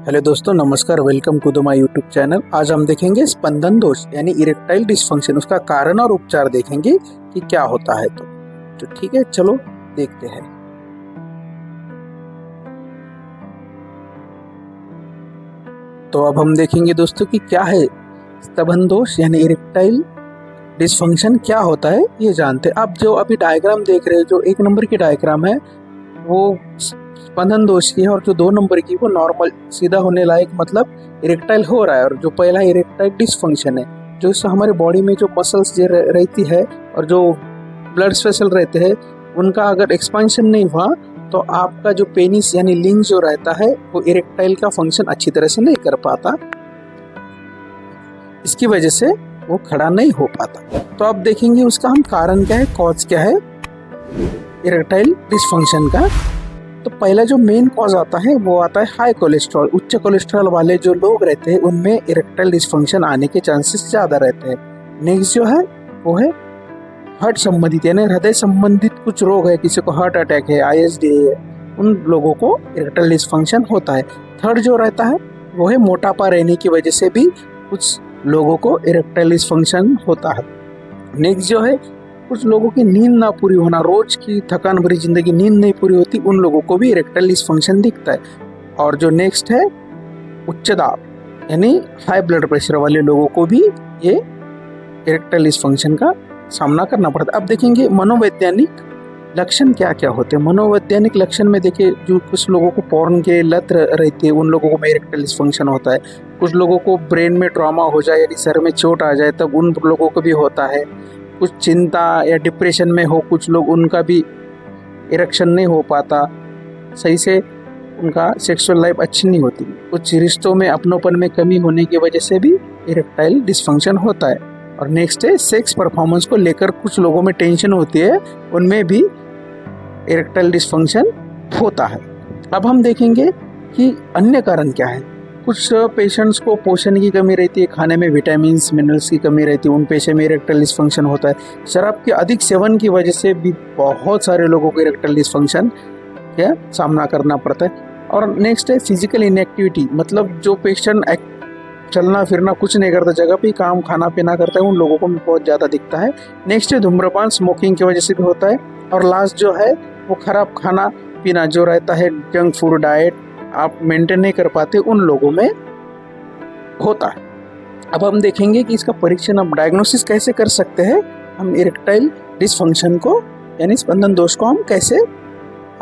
Hello दोस्तों, नमस्कार। Welcome to the my YouTube channel. आज हम देखेंगे स्पंदन दोष यानी इरेक्टाइल डिसफंक्शन, उसका कारण और उपचार देखेंगे कि क्या होता है। तो ठीक है, चलो देखते हैं। तो अब हम देखेंगे दोस्तों कि क्या है स्तबन दोष यानी इरेक्टाइल डिसफंक्शन, क्या होता है ये जानते हैं। आप जो अभी डायग्राम देख रहे हैं, जो 1 नंबर की डायग्राम है वो स्पंदन दोष की है, और जो 2 नंबर की वो नॉर्मल सीधा होने लायक, मतलब इरेक्टाइल हो रहा है। और जो पहला इरेक्टाइल डिसफंक्शन है, जो इससे हमारे बॉडी में जो मसल्स रहती है और जो ब्लड वेसल रहते हैं, उनका अगर एक्सपेंशन नहीं हुआ तो आपका जो पेनिस यानी लिंग जो रहता है वो इरेक्टाइल का फंक्शन अच्छी तरह से नहीं कर पाता। इसकी वजह से वो खड़ा नहीं हो पाता। तो आप देखेंगे उसका हम कारण क्या है, कॉज क्या है इरेक्टाइल डिसफंक्शन का। तो पहला जो मेन कॉज आता है वो आता है हाई कोलेस्ट्रॉल। उच्च कोलेस्ट्रॉल वाले जो लोग रहते हैं उनमें इरेक्टाइल डिसफंक्शन आने के चांसेस ज़्यादा रहते हैं। नेक्स्ट जो है वो है हार्ट संबंधित यानी हृदय संबंधित कुछ रोग है, किसी को हार्ट अटैक है, ISD है, उन लोगों को इरेक्टाइल डिसफंक्शन होता है। थर्ड जो रहता है वो है मोटापा रहने की वजह से भी कुछ लोगों को इरेक्टाइल डिसफंक्शन होता है। नेक्स्ट जो है कुछ लोगों की नींद ना पूरी होना, रोज की थकान भरी जिंदगी, नींद नहीं पूरी होती, उन लोगों को भी इरेक्टाइल डिसफंक्शन दिखता है। और जो नेक्स्ट है उच्च दाब यानी हाई ब्लड प्रेशर वाले लोगों को भी ये इरेक्टाइल डिसफंक्शन का सामना करना पड़ता है। अब देखेंगे मनोवैज्ञानिक लक्षण क्या क्या होते हैं। मनोवैज्ञानिक लक्षण में देखिए, जो कुछ लोगों को पॉर्न के लत रहती है उन लोगों को इरेक्टाइल डिसफंक्शन होता है। कुछ लोगों को ब्रेन में ट्रॉमा हो जाए यानी सर में चोट आ जाए तब उन लोगों को भी होता है। कुछ चिंता या डिप्रेशन में हो कुछ लोग, उनका भी इरेक्शन नहीं हो पाता सही से, उनका सेक्सुअल लाइफ अच्छी नहीं होती। कुछ रिश्तों में अपनोपन में कमी होने की वजह से भी इरेक्टाइल डिसफंक्शन होता है। और नेक्स्ट है सेक्स परफॉर्मेंस को लेकर कुछ लोगों में टेंशन होती है, उनमें भी इरेक्टाइल डिसफंक्शन होता है। अब हम देखेंगे कि अन्य कारण क्या है। कुछ पेशेंट्स को पोषण की कमी रहती है, खाने में विटामिन्स मिनरल्स की कमी रहती है, उन पेशेंट में इरेक्टाइल डिसफंक्शन होता है। शराब के अधिक सेवन की वजह से भी बहुत सारे लोगों को इरेक्टाइल डिसफंक्शन का सामना करना पड़ता है। और नेक्स्ट है फिजिकल इनएक्टिविटी, मतलब जो पेशेंट चलना फिरना कुछ नहीं करता, जगह पे काम खाना पीना करता है, उन लोगों को बहुत ज़्यादा दिखता है। नेक्स्ट है धूम्रपान, स्मोकिंग की वजह से भी होता है। और लास्ट जो है वो खराब खाना पीना जो रहता है, जंक फूड डाइट आप मेंटेन नहीं कर पाते, उन लोगों में होता है। अब हम देखेंगे कि इसका परीक्षण, हम डायग्नोसिस कैसे कर सकते हैं। हम इरेक्टाइल डिसफंक्शन को यानी स्पंदन दोष को हम कैसे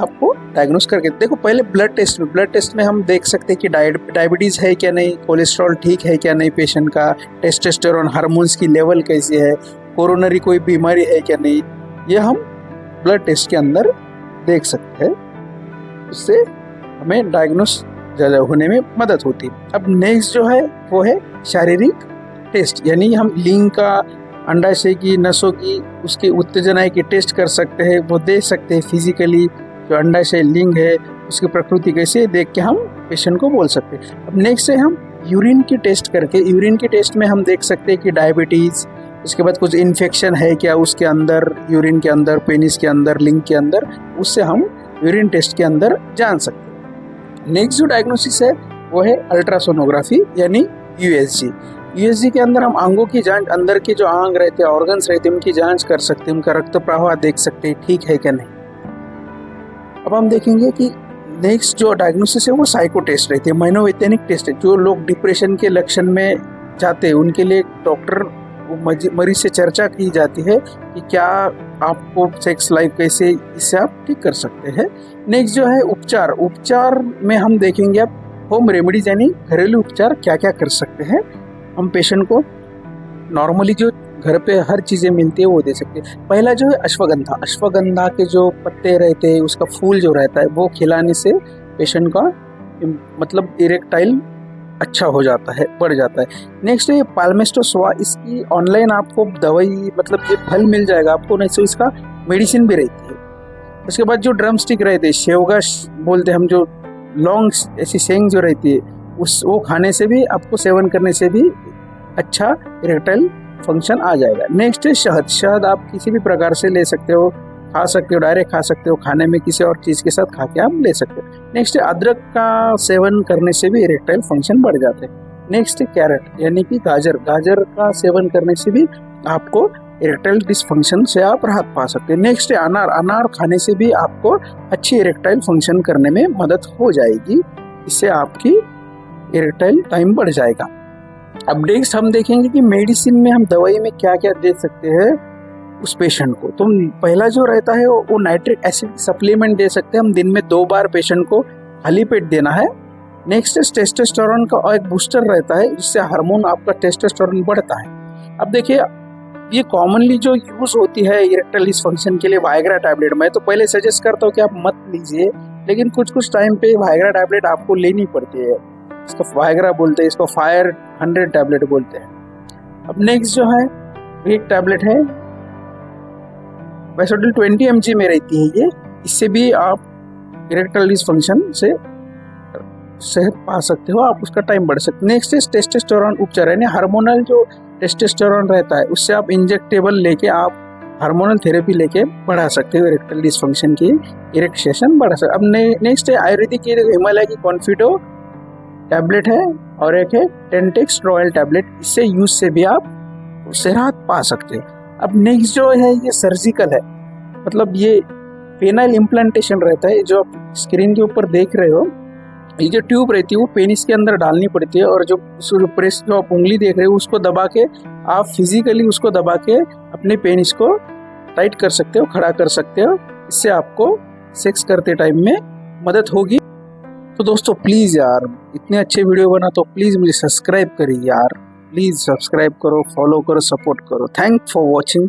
आपको डायग्नोस करके देखो। पहले ब्लड टेस्ट में हम देख सकते हैं कि डायबिटीज़ है क्या नहीं, कोलेस्ट्रॉल ठीक है क्या नहीं पेशेंट का, टेस्टोस्टेरोन हार्मोन्स की लेवल कैसी है, कोरोनरी कोई बीमारी है क्या नहीं, ये हम ब्लड टेस्ट के अंदर देख सकते हैं। उससे हमें डायग्नोस होने में मदद होती है। अब नेक्स्ट जो है वो है शारीरिक टेस्ट, यानी हम लिंग का, अंडाशय की नसों की, उसके उत्तेजना की टेस्ट कर सकते हैं, वो देख सकते हैं फिजिकली जो अंडाशय लिंग है उसकी प्रकृति कैसे, देख के हम पेशेंट को बोल सकते हैं। अब नेक्स्ट है हम यूरिन की टेस्ट करके, यूरिन की टेस्ट में हम देख सकते हैं कि डायबिटीज़, उसके बाद कुछ इन्फेक्शन है क्या उसके अंदर, यूरिन के अंदर, पेनिस के अंदर, लिंग के अंदर, उससे हम यूरिन टेस्ट के अंदर जान सकते हैं। नेक्स्ट जो डायग्नोसिस है वो है अल्ट्रासोनोग्राफी यानी USG के अंदर हम अंगों की जांच, अंदर के जो आंग रहते हैं, ऑर्गन्स रहते हैं, उनकी जांच कर सकते हैं, उनका रक्त प्रवाह देख सकते हैं ठीक है क्या नहीं। अब हम देखेंगे कि नेक्स्ट जो डायग्नोसिस है वो साइको टेस्ट रहती है, मनोवैज्ञानिक टेस्ट है। जो लोग डिप्रेशन के लक्षण में जाते हैं उनके लिए डॉक्टर मरीज से चर्चा की जाती है कि क्या आपको सेक्स लाइफ कैसे, इससे आप ठीक कर सकते हैं। नेक्स्ट जो है उपचार में हम देखेंगे आप होम रेमेडीज यानी घरेलू उपचार क्या क्या कर सकते हैं। हम पेशेंट को नॉर्मली जो घर पे हर चीज़ें मिलती है वो दे सकते हैं। पहला जो है अश्वगंधा के जो पत्ते रहते हैं, उसका फूल जो रहता है वो खिलाने से पेशेंट का मतलब इरेक्टाइल अच्छा हो जाता है, बढ़ जाता है। नेक्स्ट है पाल्मेस्टोसोआ, इसकी ऑनलाइन आपको दवाई मतलब ये फल मिल जाएगा आपको, नहीं तो इसका मेडिसिन भी रहती है। उसके बाद जो ड्रम स्टिक रहते हैं, शेवगा बोलते हैं हम, जो लॉन्ग ऐसी सेंग जो रहती है वो खाने से भी, आपको सेवन करने से भी अच्छा इरेक्टाइल फंक्शन आ जाएगा। नेक्स्ट है शहद आप किसी भी प्रकार से ले सकते हो, खा सकते हो, डायरेक्ट खा सकते हो, खाने में किसी और चीज़ के साथ खा के आप ले सकते हो। नेक्स्ट है अदरक का सेवन करने से भी इरेक्टाइल फंक्शन बढ़ जाते हैं। नेक्स्ट है कैरेट यानी कि गाजर, गाजर का सेवन करने से भी आपको इरेक्टाइल डिसफंक्शन से आप राहत पा सकते हैं। नेक्स्ट है अनार, अनार खाने से भी आपको अच्छी इरेक्टाइल फंक्शन करने में मदद हो जाएगी, इससे आपकी इरेक्टाइल टाइम बढ़ जाएगा। अब नेक्स्ट हम देखेंगे कि मेडिसिन में हम दवाई में क्या क्या दे सकते हैं उस पेशेंट को। तो पहला जो रहता है वो नाइट्रिक एसिड सप्लीमेंट दे सकते हैं हम, दिन में 2 बार पेशेंट को खाली पेट देना है। नेक्स्ट है टेस्टोस्टेरोन का एक बूस्टर रहता है, जिससे हार्मोन आपका टेस्टोस्टेरोन बढ़ता है। अब देखिए ये कॉमनली जो यूज होती है इरेक्टाइल डिसफंक्शन के लिए वायग्रा टैबलेट, मैं तो पहले सजेस्ट करता हूँ कि आप मत लीजिए, लेकिन कुछ टाइम पे वायग्रा टैबलेट आपको लेनी पड़ती है। इसको वायग्रा बोलते हैं, इसको फायर 100 टैबलेट बोलते हैं। अब नेक्स्ट जो है एक टैबलेट है वेसोडिल 20 mg में रहती है ये, इससे भी आप इरेक्टाइल डिसफंक्शन से सेहत पा सकते हो, आप उसका टाइम बढ़ सकते हो। नेक्स्ट है टेस्टोस्टेरोन उपचार, यानी हार्मोनल जो टेस्टोस्टेरोन रहता है उससे आप इंजेक्टेबल लेके आप हार्मोनल थेरेपी लेके बढ़ा सकते हो इरेक्टाइल डिसफंक्शन की इरेक्शन बढ़ा सकते। अब नेक्स्ट है आयुर्वेदिक की हिमालय की कॉन्फिडो टैबलेट है और एक है टेंटेक्स रॉयल टैबलेट, इससे यूज से भी आप उससे राहत पा सकते हो। अब नेक्स्ट जो है ये सर्जिकल है, मतलब ये पेनाइल इम्प्लांटेशन रहता है, जो आप स्क्रीन के ऊपर देख रहे हो, ये जो ट्यूब रहती है वो पेनिस के अंदर डालनी पड़ती है, और जो प्रेस जो आप उंगली देख रहे हो उसको दबा के आप फिजिकली उसको दबा के अपने पेनिस को टाइट कर सकते हो, खड़ा कर सकते हो, इससे आपको सेक्स करते टाइम में मदद होगी। तो दोस्तों प्लीज़ यार, इतने अच्छे वीडियो बना तो प्लीज़ मुझे सब्सक्राइब करिए यार, प्लीज़ सब्सक्राइब करो, फॉलो करो, सपोर्ट करो। Thank for watching.